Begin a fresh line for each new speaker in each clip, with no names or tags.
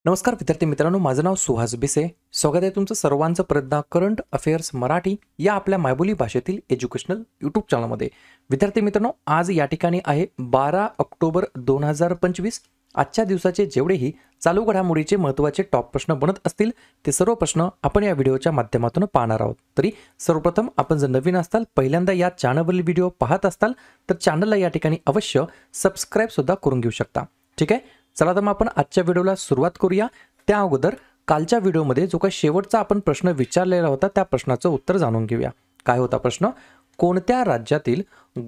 नमस्कार विद्यार्थी मित्रांनो, माझं नाव सुहास बिसे. स्वागत आहे तुमचं सर्वांचं परत करंट अफेअर्स मराठी या आपल्या मायबोली भाषेतील एज्युकेशनल यूट्यूब चॅनलमध्ये. विद्यार्थी मित्रांनो, आज या ठिकाणी आहे 12 ऑक्टोबर 2025. आजच्या दिवसाचे जेवढेही चालू घडामोडीचे महत्त्वाचे टॉप प्रश्न बनत असतील ते सर्व प्रश्न आपण या व्हिडिओच्या माध्यमातून पाहणार आहोत. तरी सर्वप्रथम आपण जर नवीन असाल, पहिल्यांदा या चॅनलवरील व्हिडिओ पाहत असताल तर चॅनलला या ठिकाणी अवश्य सबस्क्राईब सुद्धा करून घेऊ शकता. ठीक आहे, चला तर मग आपण आजच्या व्हिडिओला सुरुवात करूया. त्या अगोदर कालच्या व्हिडिओमध्ये जो काही शेवटचा आपण प्रश्न विचारलेला होता त्या प्रश्नाचं उत्तर जाणून घेऊया. काय होता प्रश्न? कोणत्या राज्यातील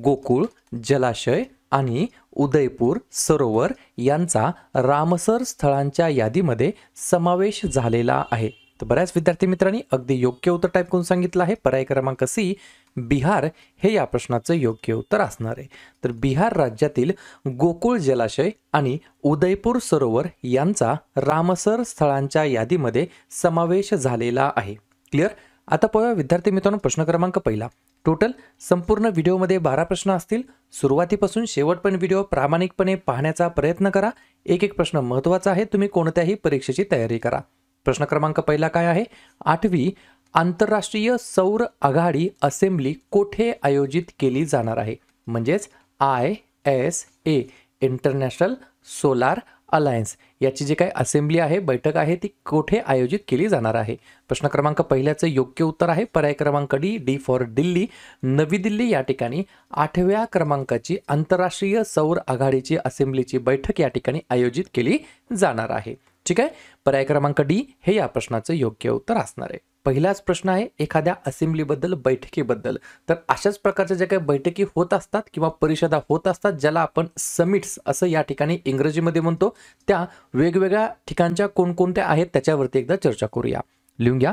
गोकुळ जलाशय आणि उदयपूर सरोवर यांचा रामसर स्थळांच्या यादीमध्ये समावेश झालेला आहे? तर बऱ्याच विद्यार्थी मित्रांनी अगदी योग्य उत्तर टाईप करून सांगितलं आहे. पर्याय क्रमांक सी बिहार हे या प्रश्नाचं योग्य उत्तर असणार आहे. तर बिहार राज्यातील गोकुळ जलाशय आणि उदयपूर सरोवर यांचा रामसर स्थळांच्या यादीमध्ये समावेश झालेला आहे. क्लिअर? आता पाहूया विद्यार्थी मित्रांनो प्रश्न क्रमांक पहिला. टोटल संपूर्ण व्हिडिओमध्ये 12 प्रश्न असतील. सुरुवातीपासून शेवटपर्यंत व्हिडिओ प्रामाणिकपणे पाहण्याचा प्रयत्न करा. एक एक प्रश्न महत्त्वाचा आहे. तुम्ही कोणत्याही परीक्षेची तयारी करा. प्रश्न क्रमांक पहिला काय आहे? 8वी आंतरराष्ट्रीय सौर आघाडी असेंब्ली कोठे आयोजित केली जाणार आहे? म्हणजेच ISA इंटरनॅशनल सोलार अलायन्स याची जी काही असेंब्ली आहे, बैठक आहे, ती कोठे आयोजित केली जाणार आहे? प्रश्न क्रमांक पहिल्याचं योग्य उत्तर आहे पर्याय क्रमांक डी फॉर दिल्ली. नवी दिल्ली या ठिकाणी 8व्या क्रमांकाची आंतरराष्ट्रीय सौर आघाडीची असेंब्लीची बैठक या ठिकाणी आयोजित केली जाणार आहे. ठीक आहे, पर्याय क्रमांक डी हे या प्रश्नाचं योग्य उत्तर असणार आहे. पहिलाच प्रश्न आहे एखाद्या असेंब्लीबद्दल, बैठकीबद्दल. तर अशाच प्रकारच्या ज्या काही बैठकी होत असतात किंवा परिषदा होत असतात ज्याला आपण समिट्स असं या ठिकाणी इंग्रजीमध्ये म्हणतो, त्या वेगवेगळ्या ठिकाणच्या कोणकोणत्या आहेत त्याच्यावरती एकदा चर्चा करूया. लिहून घ्या.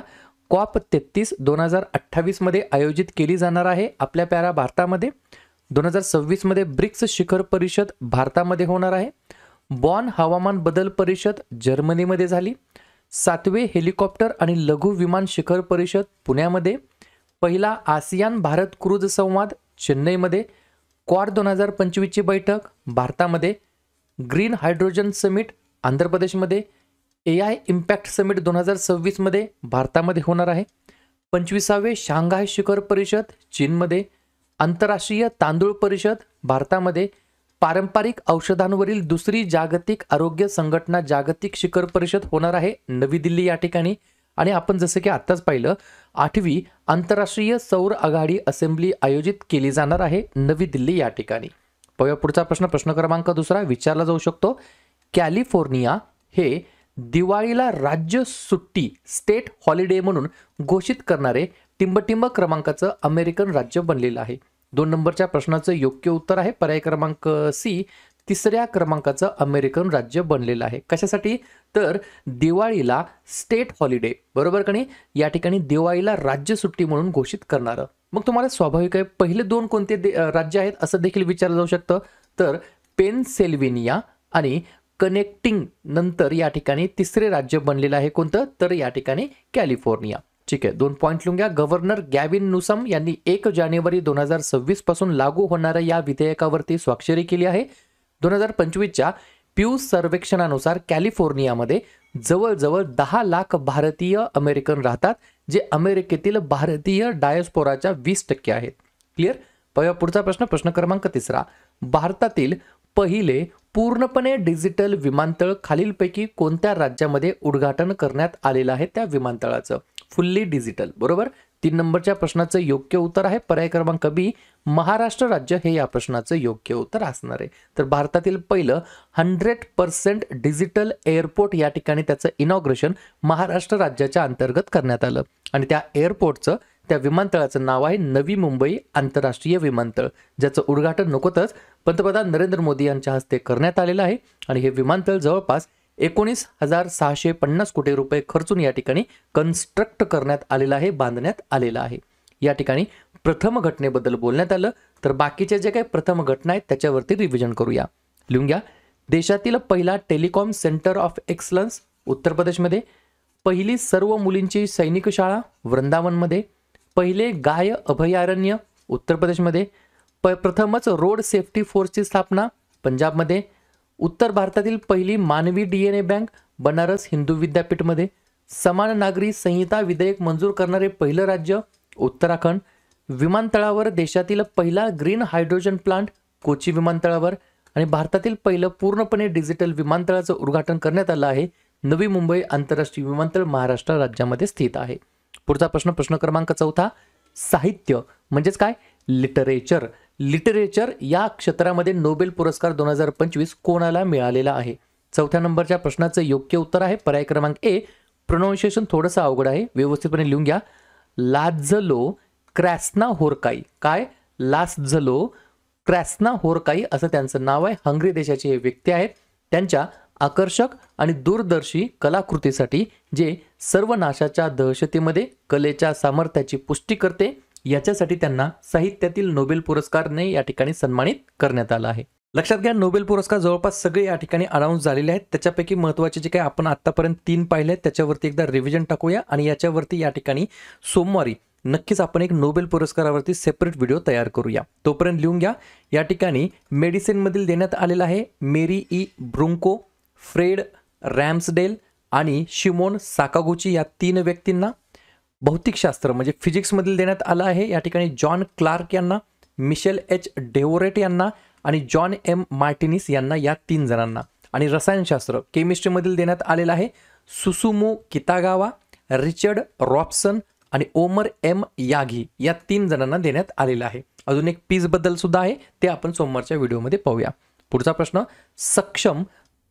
COP33 2028 मध्ये आयोजित केली जाणार आहे आपल्या प्यारा भारतामध्ये. 2026 मध्ये ब्रिक्स शिखर परिषद भारतामध्ये होणार आहे. बॉन हवामान बदल परिषद जर्मनीमध्ये झाली. 7वे हेलिकॉप्टर आणि लघु विमान शिखर परिषद पुण्यामध्ये. पहिला आसियान भारत क्रूझ संवाद चेन्नईमध्ये. क्वाड 2025 ची बैठक भारतामध्ये. ग्रीन हायड्रोजन समिट आंध्र प्रदेशमध्ये. AI इम्पॅक्ट समिट 2026 मध्ये भारतामध्ये होणार आहे. 25वे शांघाय शिखर परिषद चीनमध्ये. आंतरराष्ट्रीय तांदूळ परिषद भारतामध्ये. पारंपरिक औषधांवरील दुसरी जागतिक आरोग्य संघटना जागतिक शिखर परिषद होणार आहे नवी दिल्ली या ठिकाणी. आणि आपण जसं की आत्ताच पाहिलं 8वी आंतरराष्ट्रीय सौर आघाडी असेंब्ली आयोजित केली जाणार आहे नवी दिल्ली या ठिकाणी. पाहूया पुढचा प्रश्न. प्रश्न क्रमांक दुसरा विचारला जाऊ शकतो. कॅलिफोर्निया हे दिवाळीला राज्य सुट्टी स्टेट हॉलिडे म्हणून घोषित करणारे टिंबटिंब क्रमांकाचं अमेरिकन राज्य बनलेलं आहे. 2 नंबरच्या प्रश्नाचं योग्य उत्तर आहे पर्याय क्रमांक सी 3ऱ्या क्रमांकाचं अमेरिकन राज्य बनलेलं आहे. कशासाठी? तर दिवाळीला स्टेट हॉलिडे, बरोबर का नाही, या ठिकाणी दिवाळीला राज्य सुट्टी म्हणून घोषित करणारं. मग तुम्हाला स्वाभाविक आहे पहिले 2 कोणते राज्य आहेत असं देखील विचारलं जाऊ शकतं. तर पेनसिल्व्हेनिया आणि कनेक्टिंग नंतर या ठिकाणी 3रे राज्य बनलेलं आहे कोणतं? तर या ठिकाणी कॅलिफोर्निया. ठीक आहे, 2 पॉईंट लिहून घ्या. गव्हर्नर गॅविन न्यूसम यांनी 1 जानेवारी 2026 पासून लागू होणाऱ्या या विधेयकावरती स्वाक्षरी केली आहे. 2025च्या पीयू सर्वेक्षणानुसार कॅलिफोर्नियामध्ये जवळजवळ 10 लाख भारतीय अमेरिकन राहतात, जे अमेरिकेतील भारतीय डायस्पोराच्या 20% आहेत. क्लिअर? पाहूया पुढचा प्रश्न. प्रश्न क्रमांक 3. भारतातील पहिले पूर्णपणे डिजिटल विमानतळ खालीलपैकी कोणत्या राज्यामध्ये उद्घाटन करण्यात आलेलं आहे त्या विमानतळाचं? फुल्ली डिजिटल, बरोबर. 3 नंबरच्या प्रश्नाचं योग्य उत्तर आहे पर्याय क्रमांक बी महाराष्ट्र राज्य हे या प्रश्नाचं योग्य उत्तर असणार आहे. तर भारतातील पहिलं 100% डिजिटल एअरपोर्ट या ठिकाणी त्याचं इनॉग्रेशन महाराष्ट्र राज्याच्या अंतर्गत करण्यात आलं. आणि त्या एअरपोर्टचं, त्या विमानतळाचं नाव आहे नवी मुंबई आंतरराष्ट्रीय विमानतळ, ज्याचं उद्घाटन नुकतंच पंतप्रधान नरेंद्र मोदी यांच्या हस्ते करण्यात आलेलं आहे. आणि हे विमानतळ जवळपास 19,650 कोटी रुपये खर्चून या ठिकाणी कन्स्ट्रक्ट करण्यात आलेलं आहे, बांधण्यात आलेलं आहे. या ठिकाणी प्रथम घटनेबद्दल बोलण्यात आलं. तर बाकीचे जे काही प्रथम घटना आहेत त्याच्यावरती रिव्हिजन करूया. लिहून घ्या. देशातील पहिला टेलिकॉम सेंटर ऑफ एक्सलन्स उत्तर प्रदेशमध्ये. पहिली सर्व मुलींची सैनिक शाळा वृंदावनमध्ये. पहिले गाय अभयारण्य उत्तर प्रदेशमध्ये. प्रथमच रोड सेफ्टी फोर्सची स्थापना पंजाबमध्ये. उत्तर भारतातील पहिली मानवी DNA बँक बनारस हिंदू विद्यापीठमध्ये. समान नागरी संहिता विधेयक मंजूर करणारे पहिलं राज्य उत्तराखंड. विमानतळावर देशातील पहिला ग्रीन हायड्रोजन प्लांट कोची विमानतळावर. आणि भारतातील पहिलं पूर्णपणे डिजिटल विमानतळाचं उद्घाटन करण्यात आलं आहे. नवी मुंबई आंतरराष्ट्रीय विमानतळ महाराष्ट्र राज्यामध्ये स्थित आहे. पुढचा प्रश्न क्रमांक 4. साहित्य म्हणजेच काय? लिटरेचर. लिटरेचर या क्षेत्रामध्ये नोबेल पुरस्कार 2025 कोणाला मिळालेला आहे? 4थ्या नंबरच्या प्रश्नाचं योग्य उत्तर आहे पर्याय क्रमांक ए. प्रोनाऊन्सिएशन थोडंसं अवघड आहे, व्यवस्थितपणे लिहून घ्या. लाझलो क्रॅस्नाहोरकाई. काय? लाझलो क्रॅस्नाहोरकाई असं त्यांचं नाव आहे. हंगरी देशाचे हे व्यक्ती आहेत. त्यांच्या आकर्षक आणि दूरदर्शी कलाकृतीसाठी जे सर्वनाशाच्या दहशतीमध्ये कलेच्या सामर्थ्याची पुष्टी करते, याच्यासाठी त्यांना साहित्यातील नोबेल पुरस्कारने या ठिकाणी सन्मानित करण्यात आलं आहे. लक्षात घ्या, नोबेल पुरस्कार जवळपास सगळे या ठिकाणी अनाऊन्स झालेले आहेत. त्याच्यापैकी महत्त्वाचे जे काही आपण आतापर्यंत 3 पाहिले आहेत त्याच्यावरती एकदा रिव्हिजन टाकूया आणि याच्यावरती या ठिकाणी सोमवारी नक्कीच आपण एक नोबेल पुरस्कारावरती सेपरेट व्हिडिओ तयार करूया. तोपर्यंत लिहून घ्या. या ठिकाणी मेडिसिनमधील देण्यात आलेला आहे मेरी ई ब्रुंको, फ्रेड रॅम्सडेल आणि शिमोन साकागुची या 3 व्यक्तींना. भौतिकशास्त्र म्हणजे फिजिक्समधील देण्यात आलं आहे या ठिकाणी जॉन क्लार्क यांना, मिशेल एच डेव्होरेट यांना आणि जॉन एम मार्टिनिस यांना, या 3 जणांना. आणि रसायनशास्त्र केमिस्ट्रीमधील देण्यात आलेलं आहे सुसुमो कितागावा, रिचर्ड रॉबसन आणि ओमर एम यागी या 3 जणांना देण्यात आलेलं आहे. अजून एक पीस बद्दल सुद्धा आहे, ते आपण सोमवारच्या व्हिडिओमध्ये पाहूया. पुढचा प्रश्न, Saksham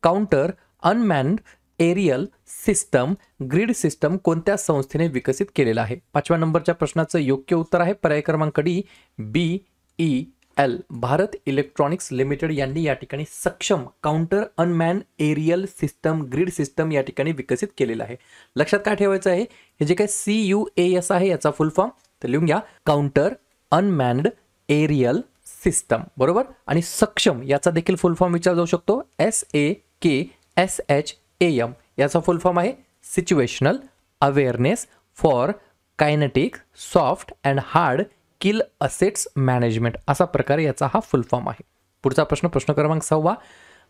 counter unmanned aerial system grid system कोणत्या संस्थेने विकसित केलेला आहे? 5व्या नंबरच्या प्रश्नाचं योग्य उत्तर आहे पर्याय क्रमांक D. BEL Bharat electronics limited यांनी या ठिकाणी Saksham counter unmanned aerial system grid system या ठिकाणी विकसित केलेलं आहे. लक्षात काय ठेवायचं आहे? हे जे काही CUAS आहे याचा फुल फॉर्म तर लिहून घ्या, काउंटर अनमॅन्ड एरियल सिस्टम, बरोबर. आणि सक्षम याचा देखील फुल फॉर्म विचारला जाऊ शकतो. SAKSHAM याचा फुल फॉर्म आहे situational awareness for kinetic soft and hard kill assets management असा प्रकारे याचा हा फुल फॉर्म आहे. पुढचा प्रश्न क्रमांक 6.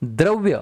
द्रव्य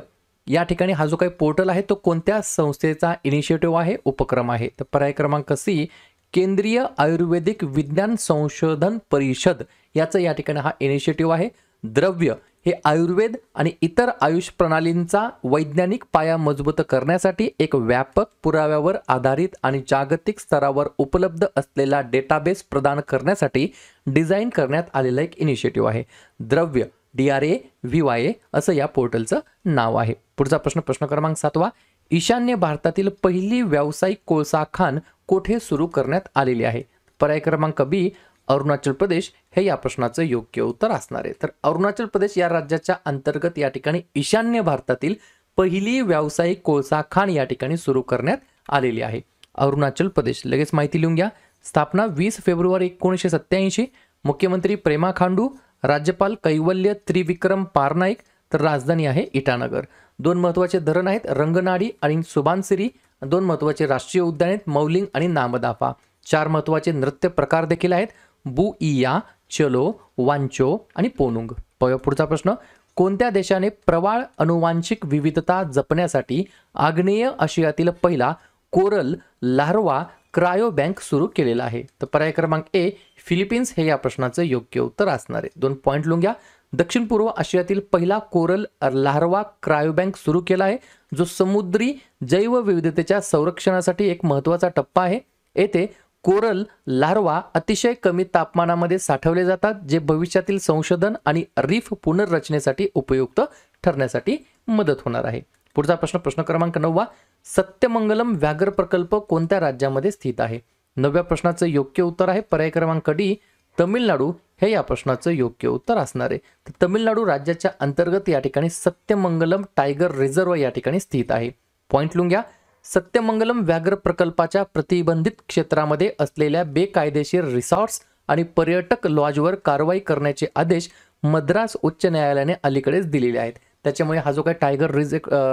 या ठिकाणी हा जो काही पोर्टल आहे तो कोणत्या संस्थेचा इनिशिएटिव्ह आहे, उपक्रम आहे? तर पर्याय क्रमांक सी. केंद्रीय आयुर्वेदिक विज्ञान संशोधन परिषद याचा या ठिकाणी हा इनिशिएटिव्ह आहे. द्रव्य हे आयुर्वेद आणि इतर आयुष प्रणालींचा वैज्ञानिक पाया मजबूत करण्यासाठी एक व्यापक पुराव्यावर आधारित आणि जागतिक स्तरावर उपलब्ध असलेला डेटाबेस प्रदान करण्यासाठी डिझाईन करण्यात आलेला एक इनिशिएटिव्ह आहे. द्रव्य DRAVYA असं या पोर्टलचं नाव आहे. पुढचा प्रश्न क्रमांक 7. ईशान्य भारतातील पहिली व्यावसायिक कोळसा खाण कोठे सुरू करण्यात आलेली आहे? पर्याय क्रमांक बी. अरुणाचल प्रदेश हे या प्रश्नाचं योग्य उत्तर असणार आहे. तर अरुणाचल प्रदेश या राज्याच्या अंतर्गत या ठिकाणी ईशान्य भारतातील पहिली व्यावसायिक कोळसा खाण या ठिकाणी सुरू करण्यात आलेली आहे. अरुणाचल प्रदेश, लगेच माहिती लिहून घ्या. स्थापना 20 फेब्रुवारी 1987. मुख्यमंत्री प्रेमा खांडू, राज्यपाल कैवल्य त्रिविक्रम पारनाईक, तर राजधानी आहे इटानगर. 2 महत्त्वाचे धरण आहेत रंगनाडी आणि सुबानसिरी. 2 महत्त्वाचे राष्ट्रीय उद्यान आहेत मौलिंग आणि नामदाफा. 4 महत्त्वाचे नृत्य प्रकार देखील आहेत बुइया, चलो, वांचो आणि पोनुंग. पुढचा प्रश्न, कोणत्या देशाने प्रवाळ अनुवांशिक विविधता जपण्यासाठी आग्नेय आशियातील पहिला कोरल लार्वा क्रायो बँक सुरू केलेला आहे? तर पर्याय क्रमांक ए. फिलिपिन्स हे या प्रश्नाचं योग्य उत्तर असणार आहे. 2 पॉईंट लिहून घ्या. दक्षिण पूर्व आशियातील पहिला कोरल लार्वा क्रायो बँक सुरू केला आहे, जो समुद्री जैवविविधतेच्या संरक्षणासाठी एक महत्त्वाचा टप्पा आहे. येथे कोरल लार्वा अतिशय कमी तापमानामध्ये साठवले जातात, जे भविष्यातील संशोधन आणि रीफ पुनर्रचनेसाठी उपयुक्त ठरण्यासाठी मदत होणार आहे. पुढचा प्रश्न क्रमांक 9. सत्यमंगलम व्याघ्र प्रकल्प कोणत्या राज्यामध्ये स्थित आहे? 9व्या प्रश्नाचं योग्य उत्तर आहे पर्याय क्रमांक डी. तमिळनाडू हे या प्रश्नाचं योग्य उत्तर असणार आहे. तर तमिळनाडू राज्याच्या अंतर्गत या ठिकाणी सत्यमंगलम टायगर रिझर्व या ठिकाणी स्थित आहे. पॉईंट लिहून घ्या. सत्यमंगलम व्याघ्र प्रकल्पाच्या प्रतिबंधित क्षेत्रामध्ये असलेल्या बेकायदेशीर रिसॉर्ट्स आणि पर्यटक लॉजवर कारवाई करण्याचे आदेश मद्रास उच्च न्यायालयाने अलीकडेच दिलेले आहेत. त्याच्यामुळे हा जो काही टायगर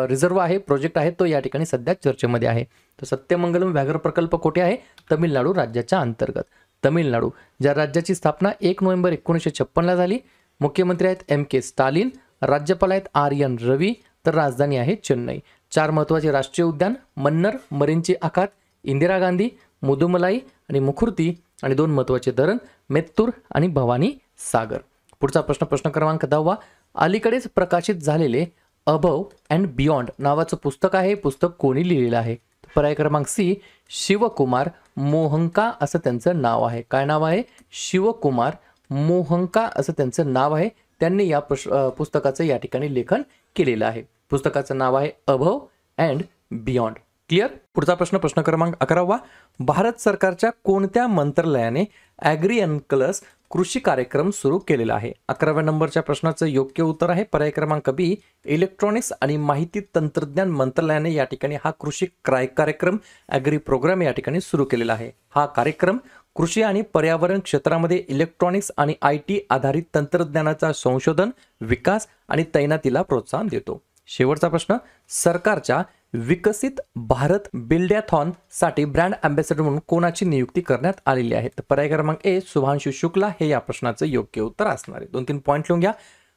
रिझर्व आहे प्रोजेक्ट आहे तो या ठिकाणी सध्या चर्चेमध्ये आहे. तर सत्यमंगलम व्याघ्र प्रकल्प कुठे आहे? तमिळनाडू राज्याच्या अंतर्गत. तमिळनाडू ज्या राज्याची स्थापना 1 नोव्हेंबर 1956 झाली. मुख्यमंत्री आहेत MK स्टालिन, राज्यपाल आहेत RN रवी, तर राजधानी आहे चेन्नई. 4 महत्त्वाचे राष्ट्रीय उद्यान मन्नर, मरीनची आखात, इंदिरा गांधी, मुदुमलाई आणि मुखुर्ती आणि 2 महत्त्वाचे धरण मेत्तूर आणि भवानी सागर. पुढचा प्रश्न क्रमांक 10. अलीकडेच प्रकाशित झालेले अबव अँड बियॉन्ड नावाचं पुस्तक आहे. पुस्तक कोणी लिहिलेलं आहे? पर्याय क्रमांक सी शिवकुमार मोहंका असं त्यांचं नाव आहे. काय नाव आहे? शिवकुमार मोहंका असं त्यांचं नाव आहे. त्यांनी या पुस्तकाचं या ठिकाणी लेखन केलेलं आहे. पुस्तकाचं नाव आहे अबव अँड बियॉन्ड. क्लिअर. पुढचा प्रश्न क्रमांक 11. भारत सरकारच्या कोणत्या मंत्रालयाने ॲग्रीएनकलस कृषी कार्यक्रम सुरू केलेला आहे? 11व्या नंबरच्या प्रश्नाचं योग्य उत्तर आहे पर्याय क्रमांक बी इलेक्ट्रॉनिक्स आणि माहिती तंत्रज्ञान मंत्रालयाने या ठिकाणी हा कृषी कार्यक्रम ॲग्री प्रोग्राम या ठिकाणी सुरू केलेला आहे. हा कार्यक्रम कृषी आणि पर्यावरण क्षेत्रामध्ये इलेक्ट्रॉनिक्स आणि IT आधारित तंत्रज्ञानाचा संशोधन, विकास आणि तैनातीला प्रोत्साहन देतो. शेवटचा प्रश्न, सरकारच्या विकसित भारत बिल्डॅथॉन साठी ब्रँड अँबॅसेडर म्हणून कोणाची नियुक्ती करण्यात आलेली आहे? तर पर्याय क्रमांक ए शुभांशु शुक्ला हे या प्रश्नाचं योग्य उत्तर असणार आहे. 2-3 पॉईंट लिहून घ्या.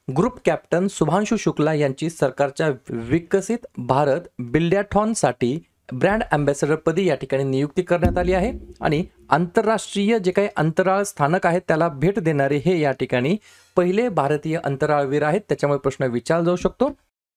ग्रुप कॅप्टन शुभांशु शुक्ला यांची सरकारच्या विकसित भारत बिल्डॅथॉन साठी ब्रँड अँबॅसेडर पदी या ठिकाणी नियुक्ती करण्यात आली आहे. आणि आंतरराष्ट्रीय जे काही अंतराळ स्थानक आहेत त्याला भेट देणारे हे या ठिकाणी पहिले भारतीय अंतराळवीर आहेत. त्याच्यामुळे प्रश्न विचारला जाऊ शकतो.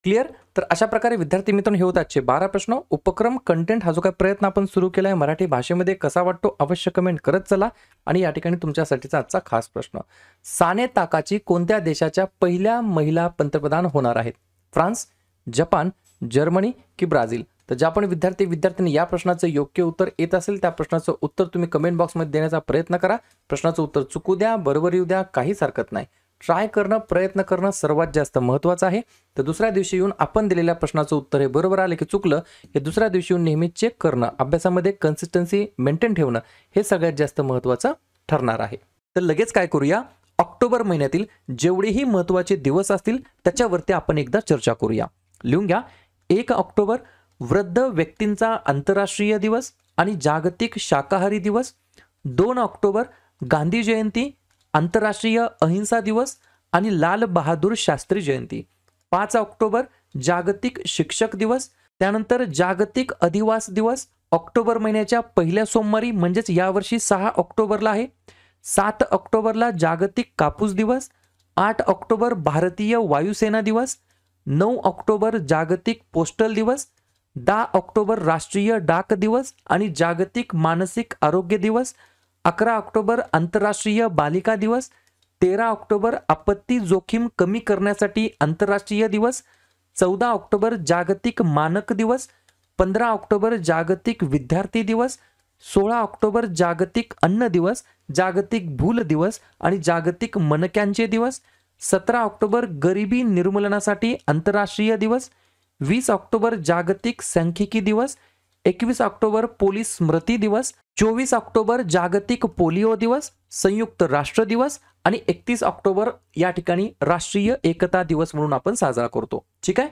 क्लिअर. तर अशा प्रकारे विद्यार्थी मित्रांनो हे होते आजचे 12 प्रश्न. उपक्रम कंटेंट हा जो काही प्रयत्न आपण सुरू केला आहे मराठी भाषेमध्ये कसा वाटतो अवश्य कमेंट करत चला. आणि या ठिकाणी तुमच्यासाठीचा आजचा खास प्रश्न, साने ताकाची कोणत्या देशाच्या पहिल्या महिला पंतप्रधान होणार आहेत? फ्रान्स, जपान, जर्मनी की ब्राझील? तर ज्या पण विद्यार्थ्यांनी या प्रश्नाचं योग्य उत्तर येत असेल त्या प्रश्नाचं उत्तर तुम्ही कमेंट बॉक्समध्ये देण्याचा प्रयत्न करा. प्रश्नाचं उत्तर चुकू द्या, बरोबर येऊ द्या, काहीच हरकत नाही. ट्राय करणं, प्रयत्न करणं सर्वात जास्त महत्त्वाचं आहे. तर दुसऱ्या दिवशी येऊन आपण दिलेल्या प्रश्नाचं उत्तर हे बरोबर आले की चुकलं हे दुसऱ्या दिवशी येऊन नेहमी चेक करणं, अभ्यासामध्ये कन्सिस्टन्सी मेंटेन ठेवणं हे सगळ्यात जास्त महत्त्वाचं ठरणार आहे. तर लगेच काय करूया, ऑक्टोबर महिन्यातील जेवढेही महत्त्वाचे दिवस असतील त्याच्यावरती आपण एकदा चर्चा करूया. लिहून घ्या. 1 ऑक्टोबर वृद्ध व्यक्तींचा आंतरराष्ट्रीय दिवस आणि जागतिक शाकाहारी दिवस. 2 ऑक्टोबर गांधी जयंती, आंतरराष्ट्रीय अहिंसा दिवस आणि लाल बहादूर शास्त्री जयंती. 5 ऑक्टोबर जागतिक शिक्षक दिवस. त्यानंतर जागतिक अधिवास दिवस ऑक्टोबर महिन्याच्या पहिल्या सोमवारी म्हणजेच यावर्षी 6 ऑक्टोबरला आहे. 7 ऑक्टोबरला जागतिक कापूस दिवस. 8 ऑक्टोबर भारतीय वायुसेना दिवस. 9 ऑक्टोबर जागतिक पोस्टल दिवस. 10 ऑक्टोबर राष्ट्रीय डाक दिवस आणि जागतिक मानसिक आरोग्य दिवस. 11 ऑक्टोबर आंतरराष्ट्रीय बालिका दिवस. 13 ऑक्टोबर आपत्ती जोखीम कमी करण्यासाठी आंतरराष्ट्रीय दिवस. 14 ऑक्टोबर जागतिक मानक दिवस. 15 ऑक्टोबर जागतिक विद्यार्थी दिवस. 16 ऑक्टोबर जागतिक अन्न दिवस, जागतिक भूल दिवस आणि जागतिक मणक्यांचे दिवस. 17 ऑक्टोबर गरिबी निर्मूलनासाठी आंतरराष्ट्रीय दिवस. 20 ऑक्टोबर जागतिक सांख्यिकी दिवस. 21 ऑक्टोबर पोलीस स्मृती दिवस. 24 ऑक्टोबर जागतिक पोलिओ दिवस, संयुक्त राष्ट्र दिवस आणि 31 ऑक्टोबर या ठिकाणी राष्ट्रीय एकता दिवस म्हणून आपण साजरा करतो. ठीक आहे.